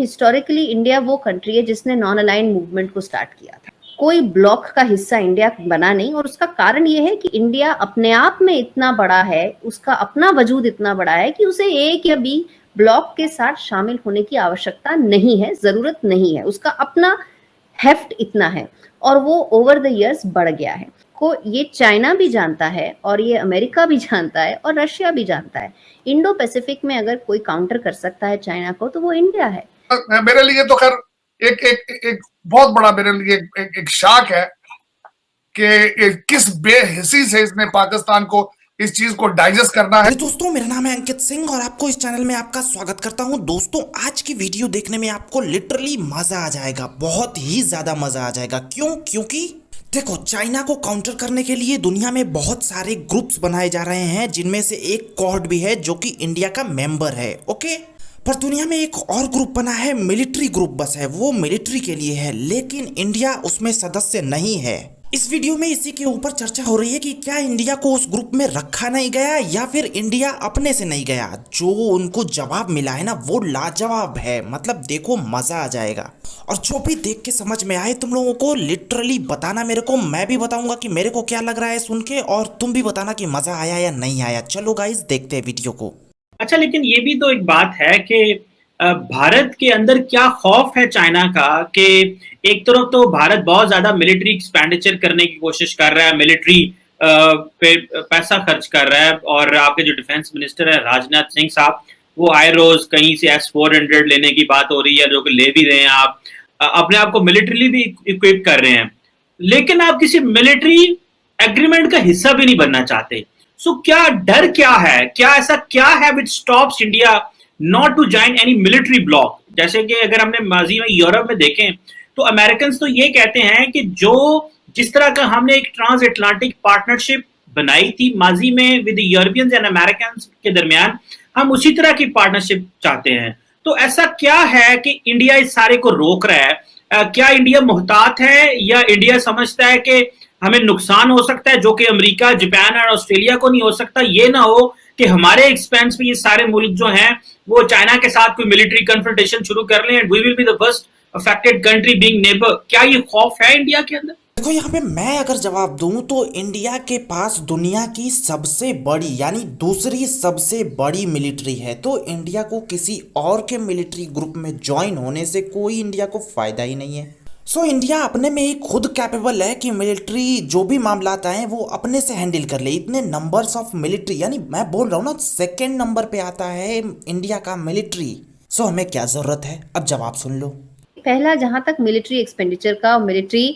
Historically India वो country है जिसने नॉन अलाइंड मूवमेंट को स्टार्ट किया था। कोई ब्लॉक का हिस्सा इंडिया बना नहीं, और उसका कारण ये है कि इंडिया अपने आप में इतना बड़ा है, उसका अपना वजूद इतना बड़ा है कि उसे एक या बी ब्लॉक के साथ शामिल होने की आवश्यकता नहीं है, जरूरत नहीं है। उसका अपना हेफ्ट इतना है और वो ओवर द इयर्स बढ़ गया है। को ये चाइना भी जानता है और ये अमेरिका भी जानता है और रशिया भी जानता है। इंडो पैसिफिक में अगर कोई काउंटर कर सकता है चाइना को तो वो इंडिया है। मेरे लिए तो खैर एक एक एक बहुत बड़ा मेरे लिए एक शाक है कि किस बेहिसी से इसने पाकिस्तान को इस चीज को डाइजेस्ट करना है। दोस्तों, मेरा नाम है अंकित सिंह और आपको इस चैनल में आपका स्वागत करता हूं। दोस्तों, आज की वीडियो देखने में आपको लिटरली मजा आ जाएगा, बहुत ही ज्यादा मजा आ जाएगा। क्योंकि देखो, चाइना को काउंटर करने के लिए दुनिया में बहुत सारे ग्रुप्स बनाए जा रहे हैं, जिनमें से एक क्वाड भी है जो कि इंडिया का मेंबर है। ओके, पर दुनिया में एक और ग्रुप बना है, मिलिट्री ग्रुप बस है, वो मिलिट्री के लिए है, लेकिन इंडिया उसमें सदस्य नहीं है। इस वीडियो में इसी के ऊपर चर्चा हो रही है कि क्या इंडिया को उस ग्रुप में रखा नहीं गया या फिर इंडिया अपने से नहीं गया। जो उनको जवाब मिला है ना, वो लाजवाब है। मतलब देखो, मजा आ जाएगा। और जो भी देख के समझ में आए तुम लोगों को लिटरली बताना मेरे को, मैं भी बताऊंगा कि मेरे को क्या लग रहा है सुन के, और तुम भी बताना कि मजा आया या नहीं आया। चलो गाइस, देखते हैं वीडियो को। अच्छा, लेकिन ये भी तो एक बात है कि भारत के अंदर क्या खौफ है चाइना का कि एक तरफ तो भारत बहुत ज्यादा मिलिट्री एक्सपेंडिचर करने की कोशिश कर रहा है, मिलिट्री पे पैसा खर्च कर रहा है, और आपके जो डिफेंस मिनिस्टर है राजनाथ सिंह साहब, वो आए रोज कहीं से S-400 लेने की बात हो रही है, जो कि ले भी रहे हैं। आप अपने आप को मिलिट्रीली भी इक्विप कर रहे हैं, लेकिन आप किसी मिलिट्री एग्रीमेंट का हिस्सा भी नहीं बनना चाहते। सो क्या डर क्या है, क्या ऐसा क्या है which stops India not to join any military bloc? जैसे कि अगर हमने माजी में यूरोप में देखें तो अमेरिकन तो ये कहते हैं कि जो जिस तरह का हमने एक ट्रांस अटलांटिक पार्टनरशिप बनाई थी माजी में विद यूरोपियंस एंड अमेरिकन के दरमियान, हम उसी तरह की पार्टनरशिप चाहते हैं। तो ऐसा क्या है कि इंडिया इस सारे को रोक रहा है? क्या इंडिया मुहतात है या इंडिया समझता है कि हमें नुकसान हो सकता है जो कि अमेरिका, जापान और ऑस्ट्रेलिया को नहीं हो सकता? ये ना हो कि हमारे एक्सपेंस पे ये सारे मुल्क जो हैं वो चाइना के साथ कोई मिलिट्री कन्फ्रंटेशन शुरू कर लें and we will be the first affected country being neighbour. क्या ये खौफ है इंडिया के अंदर? देखो, यहाँ पे मैं अगर जवाब दूं तो इंडिया के पास दुनिया की सबसे बड़ी यानी दूसरी सबसे बड़ी मिलिट्री है, तो इंडिया को किसी और के मिलिट्री ग्रुप में ज्वाइन होने से कोई इंडिया को फायदा ही नहीं है। सो इंडिया अपने में ही खुद कैपेबल है कि मिलिट्री जो भी मामला आता है वो अपने से हैंडल कर ले। इतने नंबर्स ऑफ मिलिट्री, यानी मैं बोल रहा हूँ ना, सेकेंड नंबर पे आता है इंडिया का मिलिट्री। सो हमें क्या जरूरत है? अब जवाब सुन लो। पहला, जहां तक मिलिट्री एक्सपेंडिचर का, मिलिट्री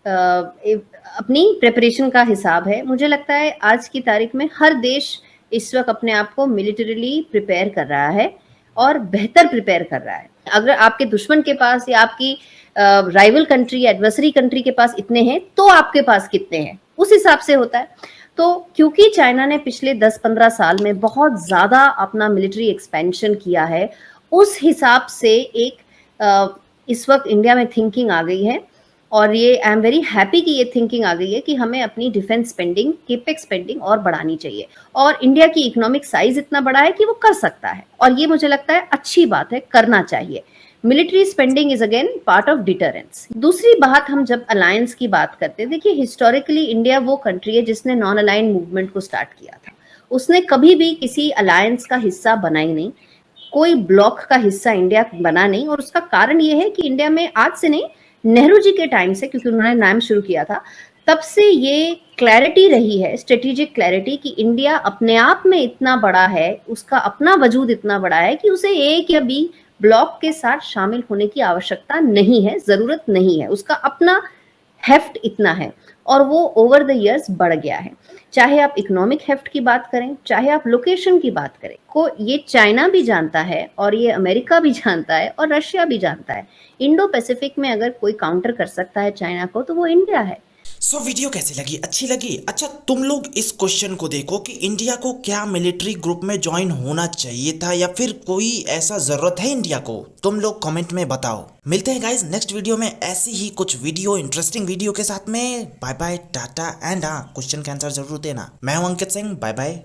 अपनी प्रिपरेशन का हिसाब है, मुझे लगता है आज की तारीख में हर देश इस वक्त अपने आप को मिलिटरीली प्रिपेयर कर रहा है और बेहतर प्रिपेयर कर रहा है। अगर आपके दुश्मन के पास या आपकी राइवल कंट्री, एडवर्सरी कंट्री के पास इतने हैं तो आपके पास कितने हैं, उस हिसाब से होता है। तो क्योंकि चाइना ने पिछले 10-15 साल में बहुत ज्यादा अपना मिलिट्री एक्सपेंशन किया है, उस हिसाब से एक इस वक्त इंडिया में थिंकिंग आ गई है, और ये आई एम वेरी हैप्पी कि ये थिंकिंग आ गई है कि हमें अपनी डिफेंस स्पेंडिंग, केपेक्स स्पेंडिंग और बढ़ानी चाहिए। और इंडिया की इकोनॉमिक साइज इतना बड़ा है कि वो कर सकता है, और ये मुझे लगता है अच्छी बात है, करना चाहिए। Military spending is again part of deterrence. दूसरी बात, हम जब अलायंस की बात करते हैं, देखिए हिस्टोरिकली इंडिया वो कंट्री है जिसने नॉन अलाइंड मूवमेंट को स्टार्ट किया था। उसने कभी भी किसी अलायंस का हिस्सा बना ही नहीं, कोई ब्लॉक का हिस्सा इंडिया बना नहीं। और उसका कारण ये है कि इंडिया में आज से नहीं, नेहरू जी के टाइम से, क्योंकि उन्होंने नाम शुरू किया था, तब से ये क्लैरिटी रही है, स्ट्रेटेजिक क्लैरिटी, कि इंडिया अपने आप में इतना बड़ा है, उसका अपना वजूद इतना बड़ा है कि उसे एक या बी ब्लॉक के साथ शामिल होने की आवश्यकता नहीं है, जरूरत नहीं है। उसका अपना हेफ्ट इतना है और वो ओवर द इयर्स बढ़ गया है। चाहे आप इकोनॉमिक हेफ्ट की बात करें, चाहे आप लोकेशन की बात करें, को ये चाइना भी जानता है और ये अमेरिका भी जानता है और रशिया भी जानता है। इंडो पैसिफिक में अगर कोई काउंटर कर सकता है चाइना को तो वो इंडिया है। सो वीडियो कैसी लगी? अच्छी लगी? अच्छा, तुम लोग इस क्वेश्चन को देखो कि इंडिया को क्या मिलिट्री ग्रुप में ज्वाइन होना चाहिए था या फिर कोई ऐसा जरूरत है इंडिया को? तुम लोग कमेंट में बताओ। मिलते हैं गाइस नेक्स्ट वीडियो में ऐसी ही कुछ वीडियो, इंटरेस्टिंग वीडियो के साथ में। बाय बाय, टाटा एंड हाँ, क्वेश्चन का आंसर जरूर देना। मैं हूं अंकित सिंह, बाय बाय।